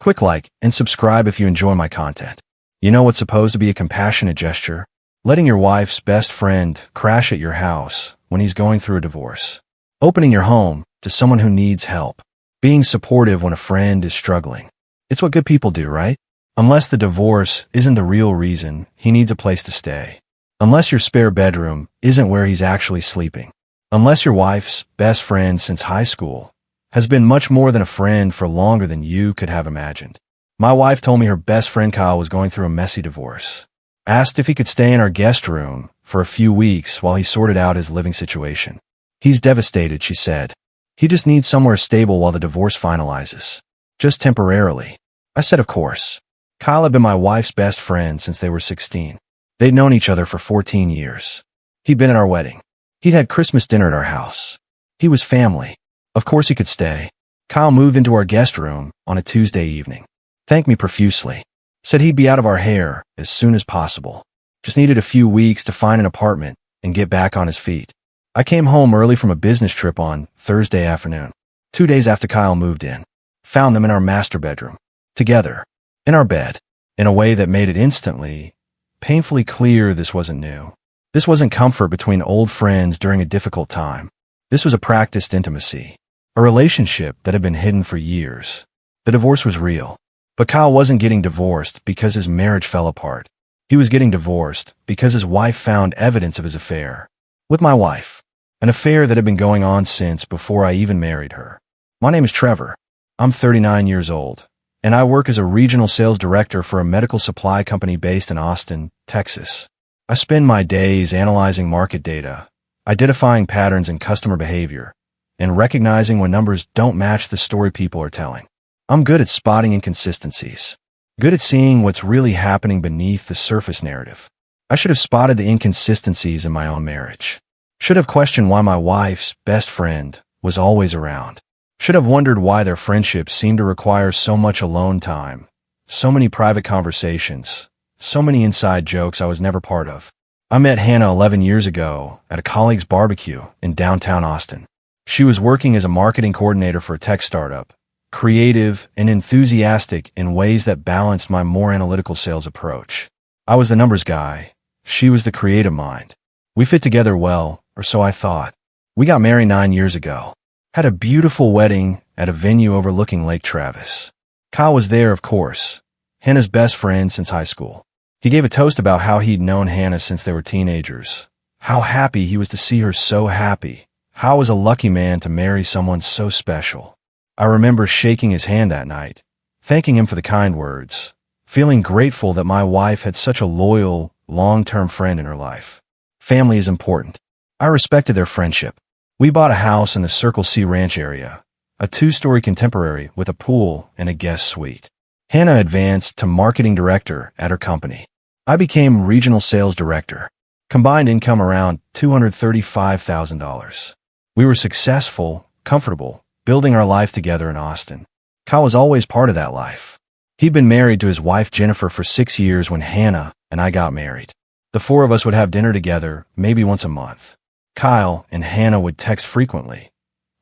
Quick like and subscribe if you enjoy my content. You know what's supposed to be a compassionate gesture? Letting your wife's best friend crash at your house when he's going through a divorce. Opening your home to someone who needs help. Being supportive when a friend is struggling. It's what good people do, right? Unless the divorce isn't the real reason he needs a place to stay. Unless your spare bedroom isn't where he's actually sleeping. Unless your wife's best friend since high school has been much more than a friend for longer than you could have imagined. My wife told me her best friend Kyle was going through a messy divorce. Asked if he could stay in our guest room for a few weeks while he sorted out his living situation. He's devastated, she said. He just needs somewhere stable while the divorce finalizes. Just temporarily. I said, of course. Kyle had been my wife's best friend since they were 16. They'd known each other for 14 years. He'd been at our wedding. He'd had Christmas dinner at our house. He was family. Of course he could stay. Kyle moved into our guest room on a Tuesday evening. Thanked me profusely. Said he'd be out of our hair as soon as possible. Just needed a few weeks to find an apartment and get back on his feet. I came home early from a business trip on Thursday afternoon. 2 days after Kyle moved in. Found them in our master bedroom. Together. In our bed. In a way that made it instantly, painfully clear this wasn't new. This wasn't comfort between old friends during a difficult time. This was a practiced intimacy. A relationship that had been hidden for years. The divorce was real. But Kyle wasn't getting divorced because his marriage fell apart. He was getting divorced because his wife found evidence of his affair. With my wife. An affair that had been going on since before I even married her. My name is Trevor. I'm 39 years old. And I work as a regional sales director for a medical supply company based in Austin, Texas. I spend my days analyzing market data, identifying patterns in customer behavior, and recognizing when numbers don't match the story people are telling. I'm good at spotting inconsistencies. Good at seeing what's really happening beneath the surface narrative. I should have spotted the inconsistencies in my own marriage. Should have questioned why my wife's best friend was always around. Should have wondered why their friendship seemed to require so much alone time, so many private conversations, so many inside jokes I was never part of. I met Hannah 11 years ago at a colleague's barbecue in downtown Austin. She was working as a marketing coordinator for a tech startup, creative and enthusiastic in ways that balanced my more analytical sales approach. I was the numbers guy. She was the creative mind. We fit together well, or so I thought. We got married 9 years ago. Had a beautiful wedding at a venue overlooking Lake Travis. Kyle was there, of course, Hannah's best friend since high school. He gave a toast about how he'd known Hannah since they were teenagers. How happy he was to see her so happy. How I was a lucky man to marry someone so special. I remember shaking his hand that night, thanking him for the kind words, feeling grateful that my wife had such a loyal, long-term friend in her life. Family is important. I respected their friendship. We bought a house in the Circle C Ranch area, a 2-story contemporary with a pool and a guest suite. Hannah advanced to marketing director at her company. I became regional sales director. Combined income around $235,000. We were successful, comfortable, building our life together in Austin. Kyle was always part of that life. He'd been married to his wife Jennifer for 6 years when Hannah and I got married. The 4 of us would have dinner together, maybe once a month. Kyle and Hannah would text frequently.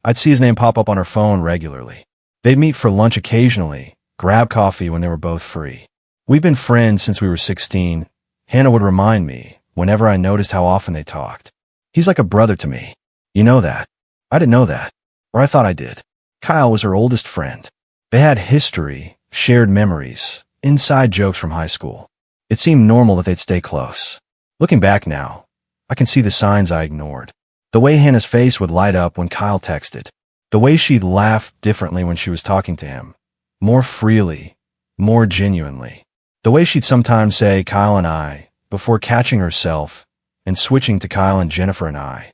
I'd see his name pop up on her phone regularly. They'd meet for lunch occasionally, grab coffee when they were both free. We've been friends since we were 16. Hannah would remind me whenever I noticed how often they talked. He's like a brother to me. You know that. I didn't know that. Or I thought I did. Kyle was her oldest friend. They had history, shared memories, inside jokes from high school. It seemed normal that they'd stay close. Looking back now, I can see the signs I ignored. The way Hannah's face would light up when Kyle texted. The way she'd laugh differently when she was talking to him. More freely, more genuinely. The way she'd sometimes say Kyle and I before catching herself and switching to Kyle and Jennifer and I.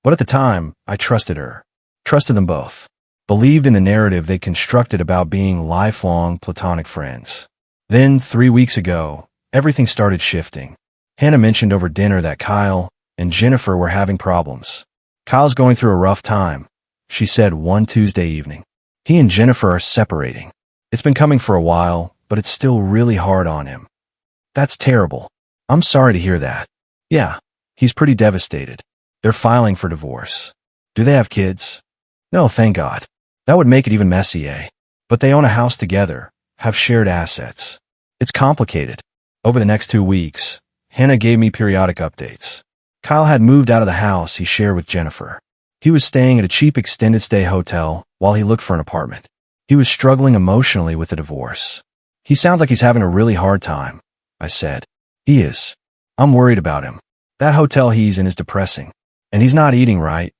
But at the time, I trusted her. Trusted them both. Believed in the narrative they constructed about being lifelong platonic friends. Then, 3 weeks ago, everything started shifting. Hannah mentioned over dinner that Kyle and Jennifer were having problems. Kyle's going through a rough time, she said one Tuesday evening. He and Jennifer are separating. It's been coming for a while, but it's still really hard on him. That's terrible. I'm sorry to hear that. Yeah, he's pretty devastated. They're filing for divorce. Do they have kids? No, thank God. That would make it even messy, eh? But they own a house together, have shared assets. It's complicated. Over the next 2 weeks, Hannah gave me periodic updates. Kyle had moved out of the house he shared with Jennifer. He was staying at a cheap extended stay hotel while he looked for an apartment. He was struggling emotionally with the divorce. He sounds like he's having a really hard time, I said. He is. I'm worried about him. That hotel he's in is depressing. And he's not eating right,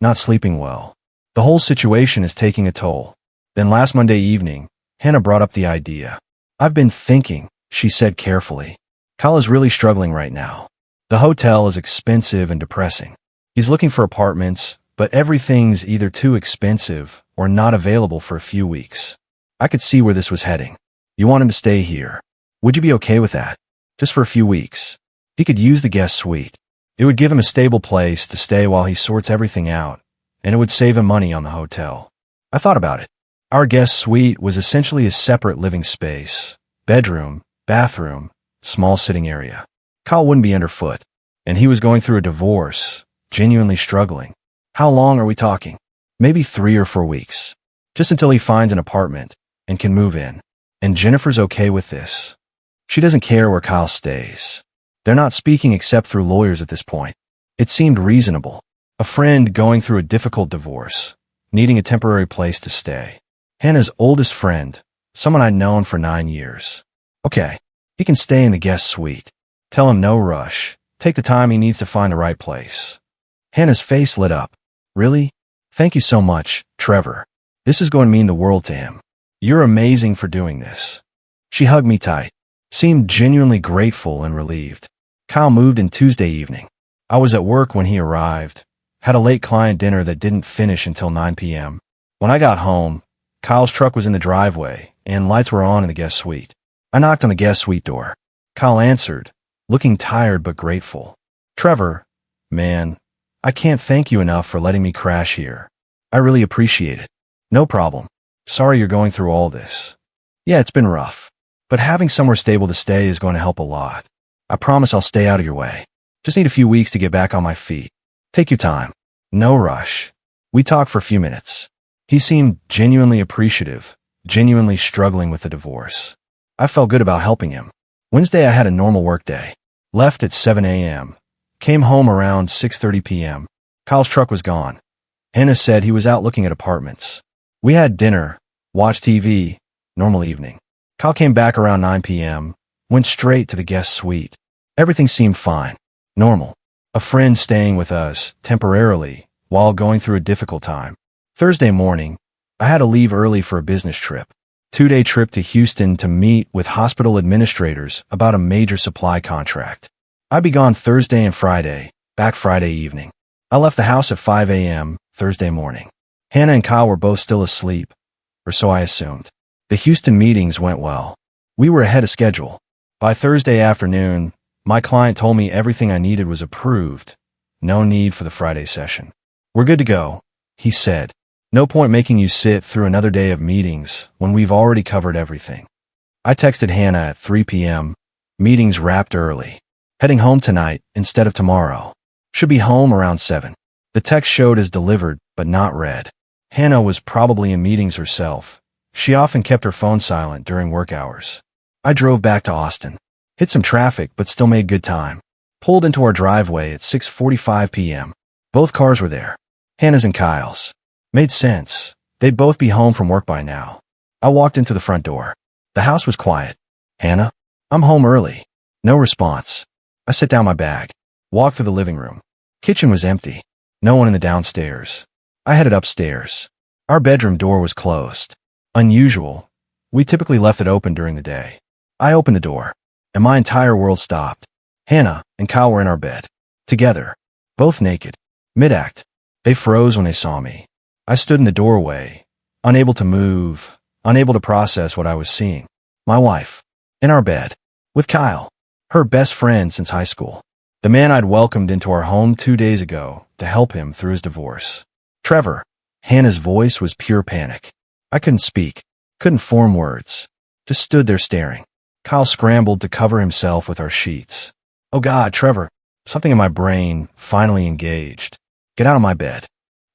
not sleeping well. The whole situation is taking a toll. Then last Monday evening, Hannah brought up the idea. I've been thinking, she said carefully. Kyle is really struggling right now. The hotel is expensive and depressing. He's looking for apartments, but everything's either too expensive or not available for a few weeks. I could see where this was heading. You want him to stay here. Would you be okay with that? Just for a few weeks. He could use the guest suite. It would give him a stable place to stay while he sorts everything out, and it would save him money on the hotel. I thought about it. Our guest suite was essentially a separate living space, bedroom, bathroom, small sitting area. Kyle wouldn't be underfoot, and he was going through a divorce, genuinely struggling. How long are we talking? Maybe 3 or 4 weeks. Just until he finds an apartment and can move in. And Jennifer's okay with this. She doesn't care where Kyle stays. They're not speaking except through lawyers at this point. It seemed reasonable. A friend going through a difficult divorce, needing a temporary place to stay. Hannah's oldest friend, someone I'd known for 9 years. Okay, he can stay in the guest suite. Tell him no rush. Take the time he needs to find the right place. Hannah's face lit up. Really? Thank you so much, Trevor. This is going to mean the world to him. You're amazing for doing this. She hugged me tight, seemed genuinely grateful and relieved. Kyle moved in Tuesday evening. I was at work when he arrived, had a late client dinner that didn't finish until 9 p.m. When I got home, Kyle's truck was in the driveway and lights were on in the guest suite. I knocked on the guest suite door. Kyle answered, looking tired but grateful. Trevor, man, I can't thank you enough for letting me crash here. I really appreciate it. No problem. Sorry you're going through all this. Yeah, it's been rough, but having somewhere stable to stay is going to help a lot. I promise I'll stay out of your way. Just need a few weeks to get back on my feet. Take your time. No rush. We talked for a few minutes. He seemed genuinely appreciative, genuinely struggling with the divorce. I felt good about helping him. Wednesday I had a normal work day. Left at 7 a.m. Came home around 6:30 p.m. Kyle's truck was gone. Hannah said he was out looking at apartments. We had dinner, watched TV, normal evening. Kyle came back around 9 p.m., went straight to the guest suite. Everything seemed fine, normal. A friend staying with us, temporarily, while going through a difficult time. Thursday morning, I had to leave early for a business trip. 2-day trip to Houston to meet with hospital administrators about a major supply contract. I'd be gone Thursday and Friday, back Friday evening. I left the house at 5 a.m. Thursday morning. Hannah and Kyle were both still asleep, or so I assumed. The Houston meetings went well. We were ahead of schedule. By Thursday afternoon, my client told me everything I needed was approved. No need for the Friday session. We're good to go, he said. No point making you sit through another day of meetings when we've already covered everything. I texted Hannah at 3 p.m. Meetings wrapped early. Heading home tonight instead of tomorrow. Should be home around 7. The text showed as delivered, but not read. Hannah was probably in meetings herself. She often kept her phone silent during work hours. I drove back to Austin. Hit some traffic, but still made good time. Pulled into our driveway at 6:45 p.m. Both cars were there. Hannah's and Kyle's. Made sense. They'd both be home from work by now. I walked into the front door. The house was quiet. Hannah? I'm home early. No response. I set down my bag. Walked through the living room. Kitchen was empty. No one in the downstairs. I headed upstairs. Our bedroom door was closed. Unusual. We typically left it open during the day. I opened the door, and my entire world stopped. Hannah and Kyle were in our bed. Together. Both naked. Mid-act. They froze when they saw me. I stood in the doorway, unable to move, unable to process what I was seeing. My wife. In our bed. With Kyle. Her best friend since high school. The man I'd welcomed into our home 2 days ago to help him through his divorce. Trevor. Hannah's voice was pure panic. I couldn't speak. Couldn't form words. Just stood there staring. Kyle scrambled to cover himself with our sheets. Oh God, Trevor. Something in my brain finally engaged. Get out of my bed.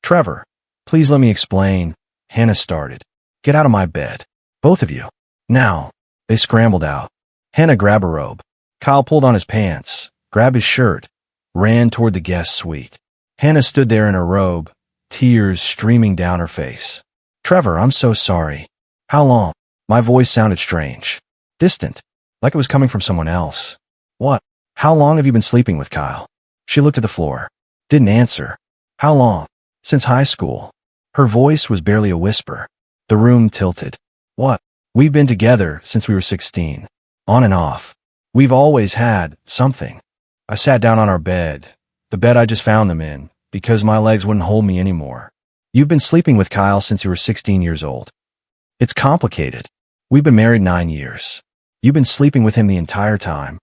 Trevor. Please let me explain. Hannah started. Get out of my bed. Both of you. Now. They scrambled out. Hannah grabbed a robe. Kyle pulled on his pants, grabbed his shirt, ran toward the guest suite. Hannah stood there in her robe, tears streaming down her face. Trevor, I'm so sorry. How long? My voice sounded strange. Distant. Like it was coming from someone else. What? How long have you been sleeping with Kyle? She looked at the floor. Didn't answer. How long? Since high school. Her voice was barely a whisper. The room tilted. What? We've been together since we were 16. On and off. We've always had something. I sat down on our bed, the bed I just found them in, because my legs wouldn't hold me anymore. You've been sleeping with Kyle since you were 16 years old. It's complicated. We've been married 9 years. You've been sleeping with him the entire time.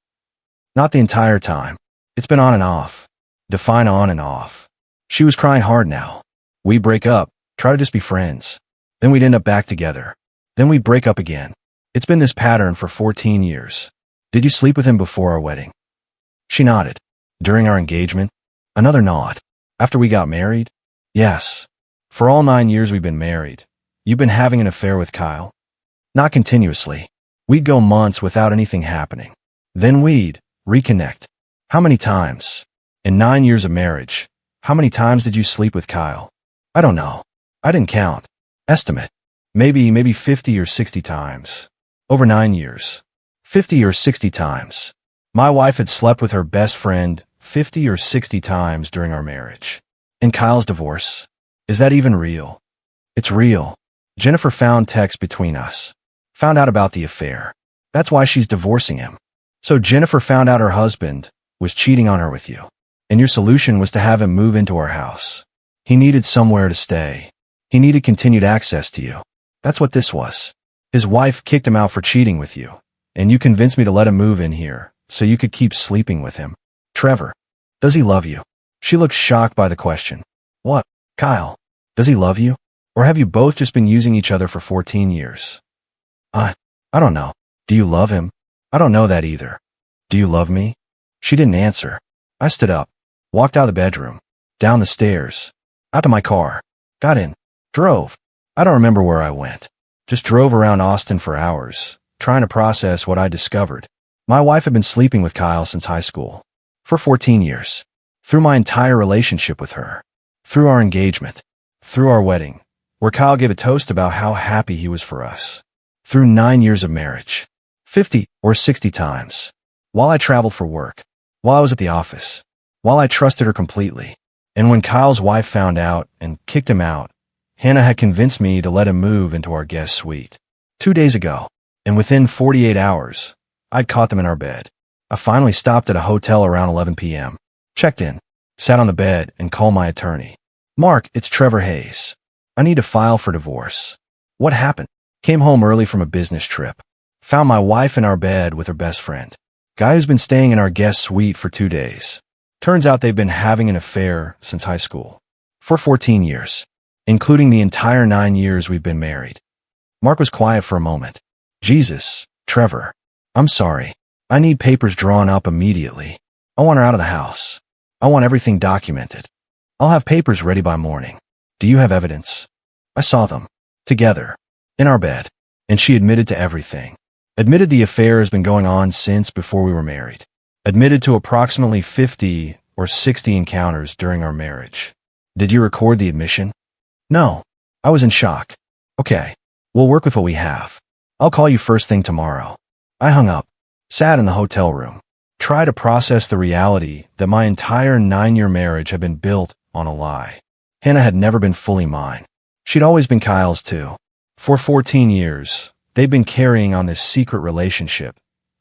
Not the entire time. It's been on and off. Define on and off. She was crying hard now. We'd break up, try to just be friends. Then we'd end up back together. Then we'd break up again. It's been this pattern for 14 years. Did you sleep with him before our wedding? She nodded. During our engagement? Another nod. After we got married? Yes. For all 9 years we've been married. You've been having an affair with Kyle? Not continuously. We'd go months without anything happening. Then we'd reconnect. How many times? In 9 years of marriage, how many times did you sleep with Kyle? I don't know. I didn't count. Estimate. Maybe 50 or 60 times. Over 9 years. 50 or 60 times. My wife had slept with her best friend 50 or 60 times during our marriage. And Kyle's divorce? Is that even real? It's real. Jennifer found texts between us. Found out about the affair. That's why she's divorcing him. So Jennifer found out her husband was cheating on her with you. And your solution was to have him move into our house. He needed somewhere to stay. He needed continued access to you. That's what this was. His wife kicked him out for cheating with you. And you convinced me to let him move in here, so you could keep sleeping with him. Trevor, does he love you? She looked shocked by the question. What? Kyle, does he love you? Or have you both just been using each other for 14 years? I don't know. Do you love him? I don't know that either. Do you love me? She didn't answer. I stood up, walked out of the bedroom, down the stairs, out to my car, got in, drove. I don't remember where I went. Just drove around Austin for hours, trying to process what I discovered. My wife had been sleeping with Kyle since high school. For 14 years. Through my entire relationship with her. Through our engagement. Through our wedding, where Kyle gave a toast about how happy he was for us. Through 9 years of marriage. 50 or 60 times. While I traveled for work. While I was at the office. While I trusted her completely. And when Kyle's wife found out and kicked him out, Hannah had convinced me to let him move into our guest suite. 2 days ago. And within 48 hours, I'd caught them in our bed. I finally stopped at a hotel around 11 p.m. Checked in, sat on the bed, and called my attorney. Mark, it's Trevor Hayes. I need to file for divorce. What happened? Came home early from a business trip. Found my wife in our bed with her best friend. Guy who's been staying in our guest suite for 2 days. Turns out they've been having an affair since high school. For 14 years. Including the entire 9 years we've been married. Mark was quiet for a moment. Jesus, Trevor. I'm sorry. I need papers drawn up immediately. I want her out of the house. I want everything documented. I'll have papers ready by morning. Do you have evidence? I saw them. Together. In our bed. And she admitted to everything. Admitted the affair has been going on since before we were married. Admitted to approximately 50 or 60 encounters during our marriage. Did you record the admission? No. I was in shock. Okay. We'll work with what we have. I'll call you first thing tomorrow. I hung up. Sat in the hotel room. Tried to process the reality that my entire 9-year marriage had been built on a lie. Hannah had never been fully mine. She'd always been Kyle's too. For 14 years, they'd been carrying on this secret relationship,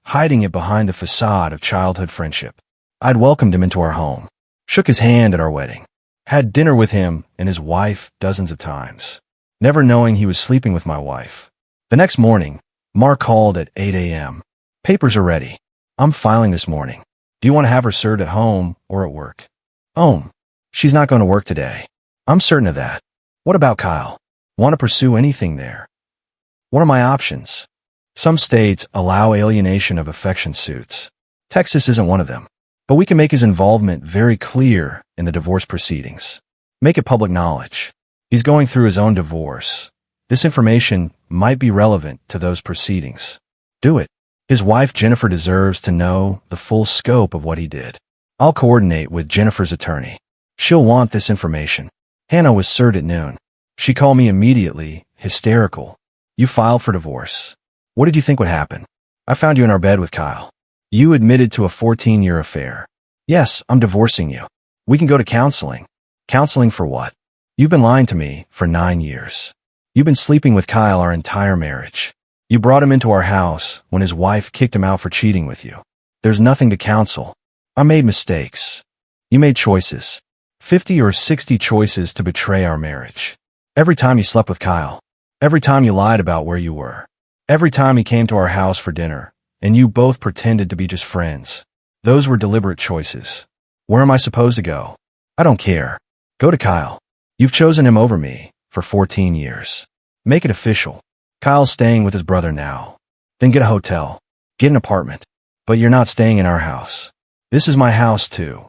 hiding it behind the facade of childhood friendship. I'd welcomed him into our home. Shook his hand at our wedding. Had dinner with him and his wife dozens of times. Never knowing he was sleeping with my wife. The next morning, Mark called at 8 a.m. Papers are ready. I'm filing this morning. Do you want to have her served at home or at work? She's not going to work today. I'm certain of that. What about Kyle? Want to pursue anything there? What are my options? Some states allow alienation of affection suits. Texas isn't one of them. But we can make his involvement very clear in the divorce proceedings. Make it public knowledge. He's going through his own divorce. This information might be relevant to those proceedings. Do it. His wife Jennifer deserves to know the full scope of what he did. I'll coordinate with Jennifer's attorney. She'll want this information. Hannah was served at noon. She called me immediately, hysterical. You filed for divorce. What did you think would happen? I found you in our bed with Kyle. You admitted to a 14-year affair. Yes, I'm divorcing you. We can go to counseling. Counseling for what? You've been lying to me for 9 years. You've been sleeping with Kyle our entire marriage. You brought him into our house when his wife kicked him out for cheating with you. There's nothing to counsel. I made mistakes. You made choices. 50 or 60 choices to betray our marriage. Every time you slept with Kyle. Every time you lied about where you were. Every time he came to our house for dinner, and you both pretended to be just friends. Those were deliberate choices. Where am I supposed to go? I don't care. Go to Kyle. You've chosen him over me for 14 years. Make it official. Kyle's staying with his brother now. Then get a hotel. Get an apartment. But you're not staying in our house. This is my house too.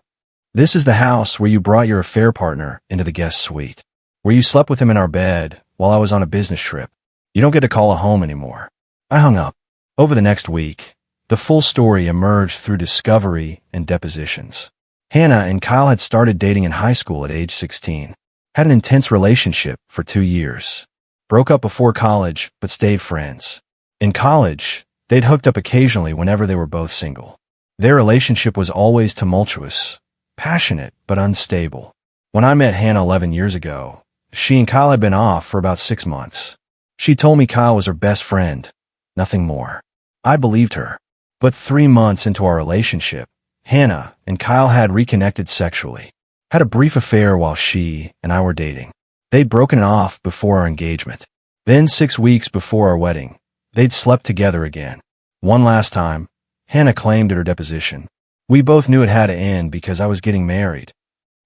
This is the house where you brought your affair partner into the guest suite. Where you slept with him in our bed while I was on a business trip. You don't get to call a home anymore. I hung up. Over the next week, the full story emerged through discovery and depositions. Hannah and Kyle had started dating in high school at age 16. Had an intense relationship for 2 years. Broke up before college, but stayed friends. In college, they'd hooked up occasionally whenever they were both single. Their relationship was always tumultuous, passionate, but unstable. When I met Hannah 11 years ago, she and Kyle had been off for about 6 months. She told me Kyle was her best friend, nothing more. I believed her. But 3 months into our relationship, Hannah and Kyle had reconnected sexually. Had a brief affair while she and I were dating. They'd broken it off before our engagement. Then 6 weeks before our wedding, they'd slept together again. One last time, Hannah claimed at her deposition. We both knew it had to end because I was getting married.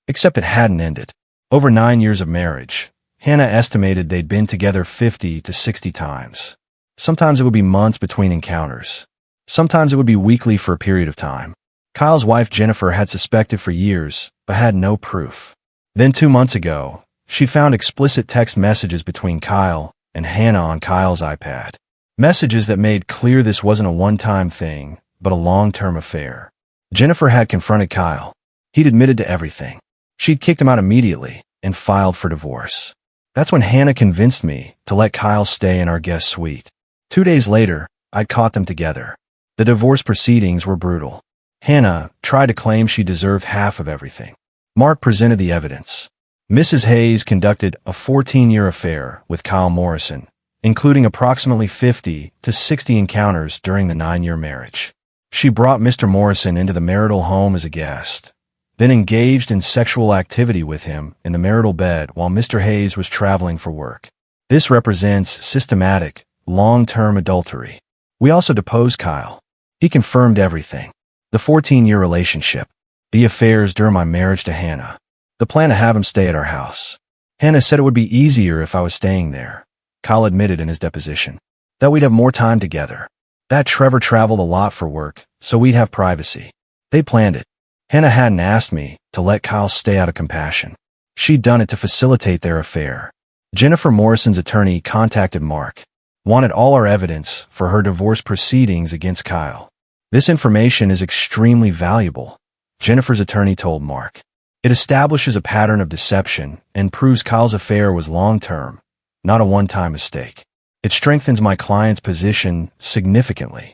Except it hadn't ended. Over 9 years of marriage, Hannah estimated they'd been together 50 to 60 times. Sometimes it would be months between encounters. Sometimes it would be weekly for a period of time. Kyle's wife Jennifer had suspected for years, but had no proof. Then 2 months ago, she found explicit text messages between Kyle and Hannah on Kyle's iPad. Messages that made clear this wasn't a one-time thing, but a long-term affair. Jennifer had confronted Kyle. He'd admitted to everything. She'd kicked him out immediately and filed for divorce. That's when Hannah convinced me to let Kyle stay in our guest suite. 2 days later, I'd caught them together. The divorce proceedings were brutal. Hannah tried to claim she deserved half of everything. Mark presented the evidence. Mrs. Hayes conducted a 14-year affair with Kyle Morrison, including approximately 50 to 60 encounters during the 9-year marriage. She brought Mr. Morrison into the marital home as a guest, then engaged in sexual activity with him in the marital bed while Mr. Hayes was traveling for work. This represents systematic, long-term adultery. We also deposed Kyle. He confirmed everything. The 14-year relationship, the affairs during my marriage to Hannah, the plan to have him stay at our house. Hannah said it would be easier if I was staying there. Kyle admitted in his deposition that we'd have more time together, that Trevor traveled a lot for work, so we'd have privacy. They planned it. Hannah hadn't asked me to let Kyle stay out of compassion. She'd done it to facilitate their affair. Jennifer Morrison's attorney contacted Mark, wanted all our evidence for her divorce proceedings against Kyle. This information is extremely valuable, Jennifer's attorney told Mark. It establishes a pattern of deception and proves Kyle's affair was long-term, not a one-time mistake. It strengthens my client's position significantly.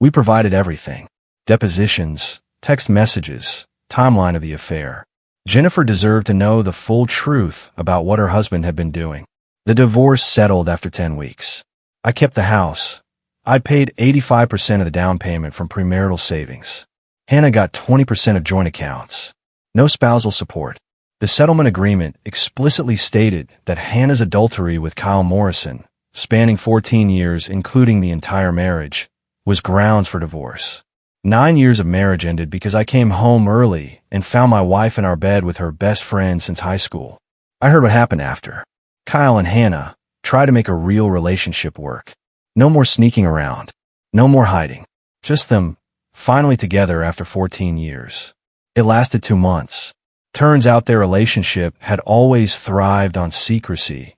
We provided everything. Depositions, text messages, timeline of the affair. Jennifer deserved to know the full truth about what her husband had been doing. The divorce settled after 10 weeks. I kept the house. I paid 85% of the down payment from premarital savings. Hannah got 20% of joint accounts. No spousal support. The settlement agreement explicitly stated that Hannah's adultery with Kyle Morrison, spanning 14 years including the entire marriage, was grounds for divorce. 9 years of marriage ended because I came home early and found my wife in our bed with her best friend since high school. I heard what happened after. Kyle and Hannah tried to make a real relationship work. No more sneaking around. No more hiding. Just them, finally together after 14 years. It lasted 2 months. Turns out their relationship had always thrived on secrecy,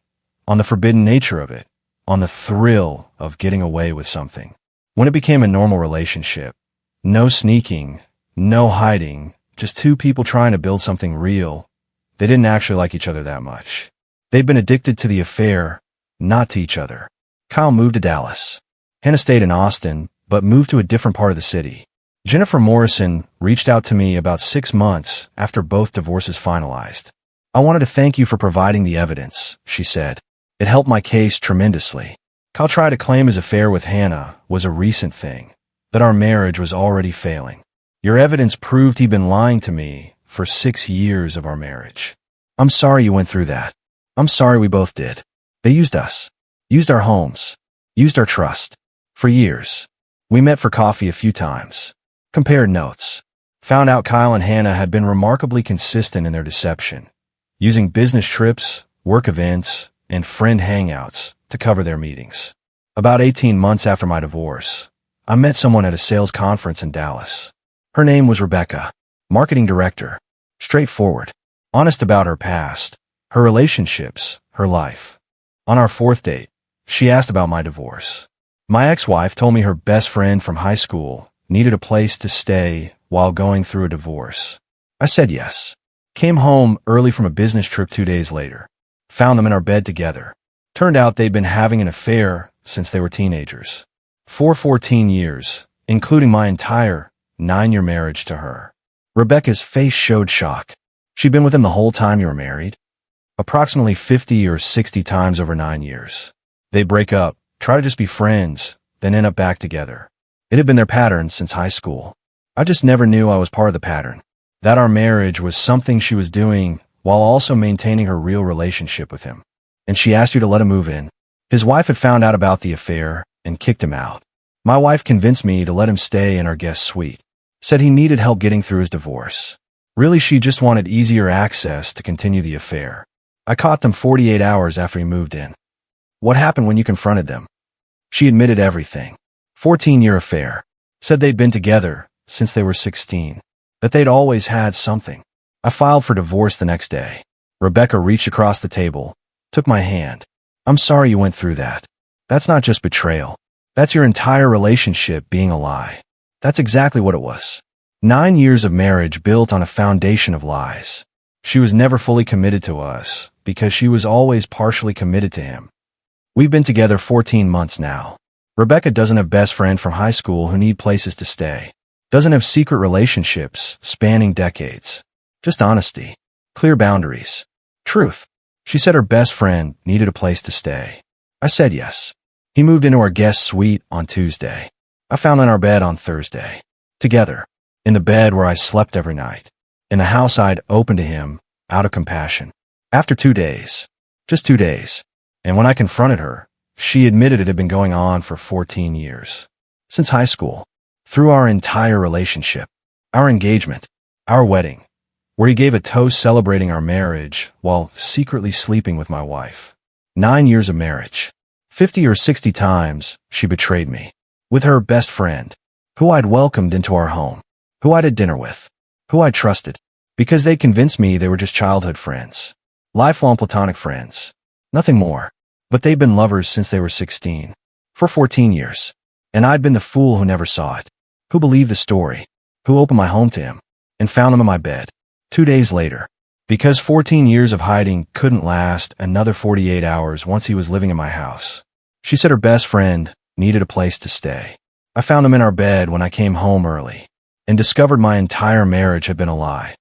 on the forbidden nature of it, on the thrill of getting away with something. When it became a normal relationship, no sneaking, no hiding, just two people trying to build something real, they didn't actually like each other that much. They'd been addicted to the affair, not to each other. Kyle moved to Dallas. Hannah stayed in Austin, but moved to a different part of the city. Jennifer Morrison reached out to me about 6 months after both divorces finalized. "I wanted to thank you for providing the evidence," she said. "It helped my case tremendously." Kyle tried to claim his affair with Hannah was a recent thing, that our marriage was already failing. "Your evidence proved he'd been lying to me for 6 years of our marriage. I'm sorry you went through that. I'm sorry we both did. They used us, used our homes, used our trust. For years. We met for coffee a few times. Compared notes. Found out Kyle and Hannah had been remarkably consistent in their deception, using business trips, work events, and friend hangouts to cover their meetings. About 18 months after my divorce, I met someone at a sales conference in Dallas. Her name was Rebecca, marketing director, straightforward, honest about her past, her relationships, her life. On our 4th date, she asked about my divorce. My ex-wife told me her best friend from high school needed a place to stay while going through a divorce. I said yes. Came home early from a business trip 2 days later. Found them in our bed together. Turned out they'd been having an affair since they were teenagers. For 14 years, including my entire 9-year marriage to her. Rebecca's face showed shock. She'd been with him the whole time you were married? Approximately 50 or 60 times over 9 years. They'd break up, try to just be friends, then end up back together. It had been their pattern since high school. I just never knew I was part of the pattern. That our marriage was something she was doing while also maintaining her real relationship with him. And she asked you to let him move in. His wife had found out about the affair and kicked him out. My wife convinced me to let him stay in our guest suite. Said he needed help getting through his divorce. Really, she just wanted easier access to continue the affair. I caught them 48 hours after he moved in. What happened when you confronted them? She admitted everything. 14-year affair. Said they'd been together since they were 16. That they'd always had something. I filed for divorce the next day. Rebecca reached across the table, took my hand. "I'm sorry you went through that. That's not just betrayal. That's your entire relationship being a lie." That's exactly what it was. 9 years of marriage built on a foundation of lies. She was never fully committed to us because she was always partially committed to him. We've been together 14 months now. Rebecca doesn't have best friend from high school who need places to stay. Doesn't have secret relationships spanning decades. Just honesty. Clear boundaries. Truth. She said her best friend needed a place to stay. I said yes. He moved into our guest suite on Tuesday. I found him in our bed on Thursday. Together. In the bed where I slept every night. In the house I'd opened to him, out of compassion. After 2 days. Just 2 days. And when I confronted her, she admitted it had been going on for 14 years. Since high school. Through our entire relationship. Our engagement. Our wedding. Where he gave a toast celebrating our marriage while secretly sleeping with my wife. 9 years of marriage. 50 or 60 times she betrayed me. With her best friend. Who I'd welcomed into our home. Who I'd had dinner with. Who I trusted. Because they convinced me they were just childhood friends. Lifelong platonic friends. Nothing more. But they'd been lovers since they were 16. For 14 years. And I'd been the fool who never saw it. Who believed the story. Who opened my home to him. And found him in my bed. 2 days later. Because 14 years of hiding couldn't last another 48 hours once he was living in my house. She said her best friend needed a place to stay. I found him in our bed when I came home early. And discovered my entire marriage had been a lie.